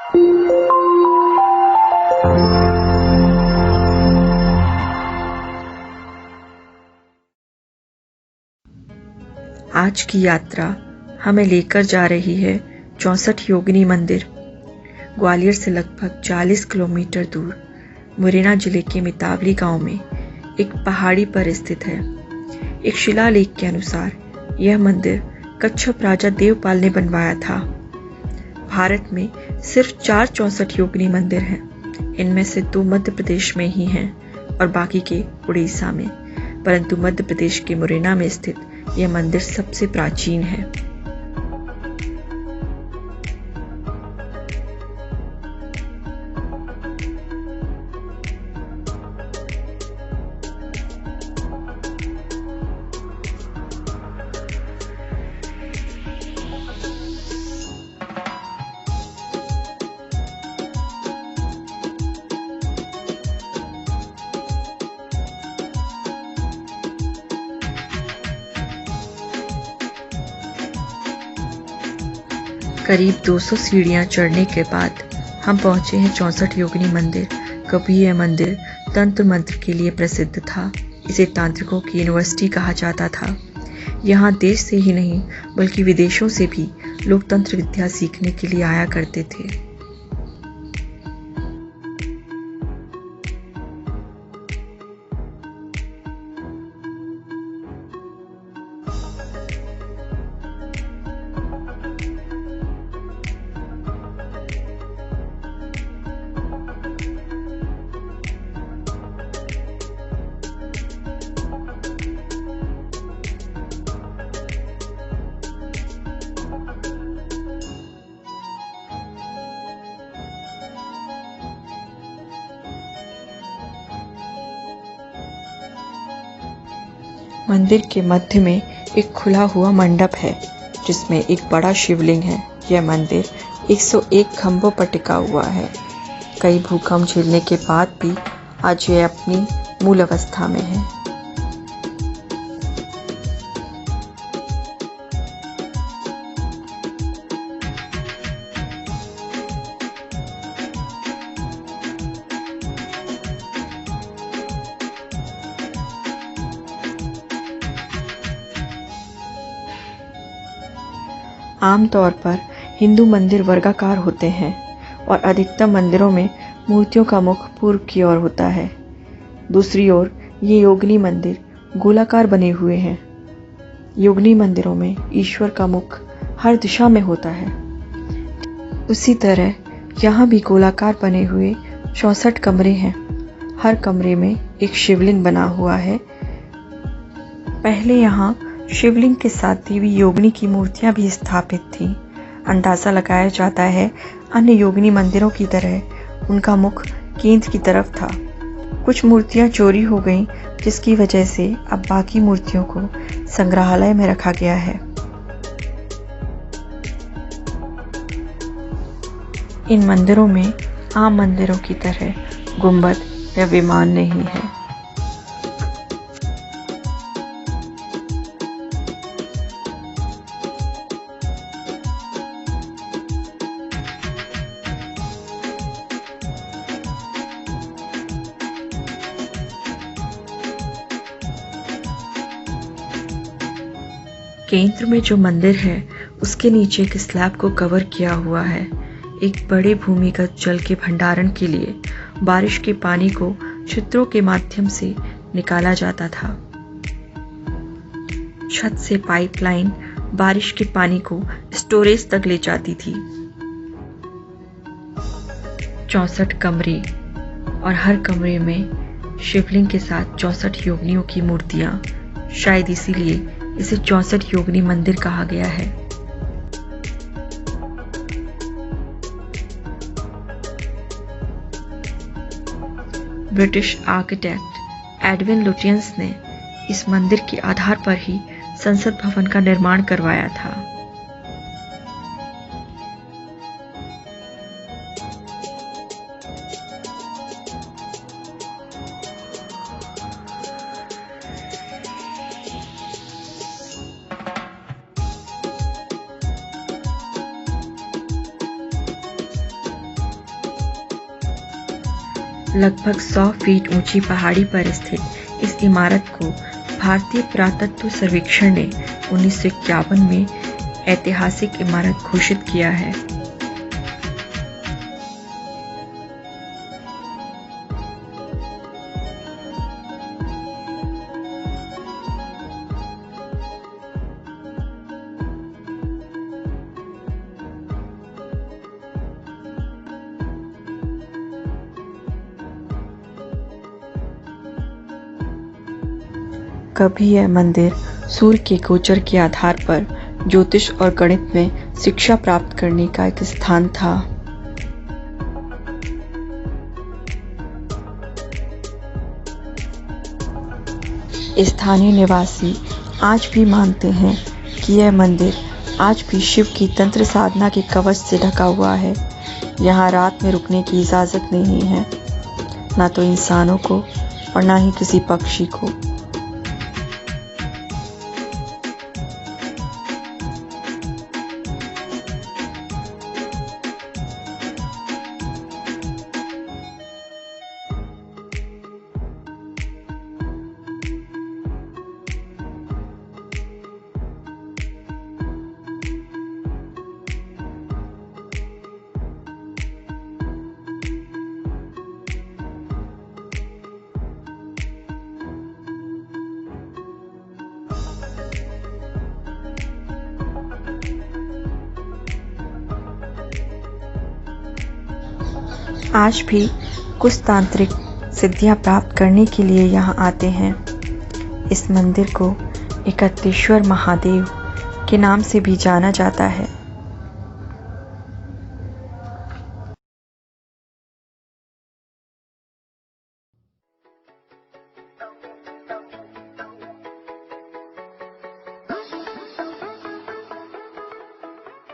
आज की यात्रा हमें लेकर जा रही है 64 योगिनी मंदिर। ग्वालियर से लगभग 40 किलोमीटर दूर मुरैना जिले के मितावली गांव में एक पहाड़ी पर स्थित है। एक शिलालेख के अनुसार यह मंदिर कच्छप राजा देवपाल ने बनवाया था। भारत में सिर्फ 4 64 योगिनी मंदिर हैं। इनमें से 2 मध्य प्रदेश में ही हैं और बाकी के उड़ीसा में, परंतु मध्य प्रदेश के मुरैना में स्थित यह मंदिर सबसे प्राचीन है। करीब 200 सीढ़ियां चढ़ने के बाद हम पहुंचे हैं 64 योगिनी मंदिर। कभी यह मंदिर तंत्र मंत्र के लिए प्रसिद्ध था। इसे तांत्रिकों की यूनिवर्सिटी कहा जाता था। यहाँ देश से ही नहीं बल्कि विदेशों से भी लोग तंत्र विद्या सीखने के लिए आया करते थे। मंदिर के मध्य में एक खुला हुआ मंडप है जिसमें एक बड़ा शिवलिंग है। यह मंदिर 101 खंभों पर टिका हुआ है। कई भूकंप झेलने के बाद भी आज यह अपनी मूल अवस्था में है। आमतौर पर हिंदू मंदिर वर्गाकार होते हैं और अधिकतर मंदिरों में मूर्तियों का मुख पूर्व की ओर होता है। दूसरी ओर ये योगिनी मंदिर गोलाकार बने हुए हैं। योगिनी मंदिरों में ईश्वर का मुख हर दिशा में होता है। उसी तरह यहाँ भी गोलाकार बने हुए 64 कमरे हैं। हर कमरे में एक शिवलिंग बना हुआ है। पहले यहाँ शिवलिंग के साथ देवी योगिनी की मूर्तियां भी स्थापित थीं। अंदाजा लगाया जाता है अन्य योगिनी मंदिरों की तरह उनका मुख केंद्र की तरफ था। कुछ मूर्तियां चोरी हो गईं, जिसकी वजह से अब बाकी मूर्तियों को संग्रहालय में रखा गया है। इन मंदिरों में आम मंदिरों की तरह गुंबद या विमान नहीं है। केंद्र में जो मंदिर है उसके नीचे एक स्लैब को कवर किया हुआ है। एक बड़े भूमिगत जल के भंडारण के लिए बारिश के पानी को छिद्रों के माध्यम से निकाला जाता था। छत से पाइपलाइन बारिश के पानी को स्टोरेज तक ले जाती थी। 64 कमरे और हर कमरे में शिवलिंग के साथ 64 योगिनियों की मूर्तियां। शायद इसीलिए इसे 64 योगिनी मंदिर कहा गया है। ब्रिटिश आर्किटेक्ट एडविन लुटियंस ने इस मंदिर के आधार पर ही संसद भवन का निर्माण करवाया था। लगभग 100 फीट ऊंची पहाड़ी पर स्थित इस इमारत को भारतीय पुरातत्व सर्वेक्षण ने 1951 में ऐतिहासिक इमारत घोषित किया है। कभी यह मंदिर सूर्य के गोचर के आधार पर ज्योतिष और गणित में शिक्षा प्राप्त करने का एक स्थान था। स्थानीय निवासी आज भी मानते हैं कि यह मंदिर आज भी शिव की तंत्र साधना के कवच से ढका हुआ है। यहाँ रात में रुकने की इजाज़त नहीं है, ना तो इंसानों को और ना ही किसी पक्षी को। आज भी कुछ तांत्रिक सिद्धियां प्राप्त करने के लिए यहाँ आते हैं। इस मंदिर को एकत्तेश्वर महादेव के नाम से भी जाना जाता है।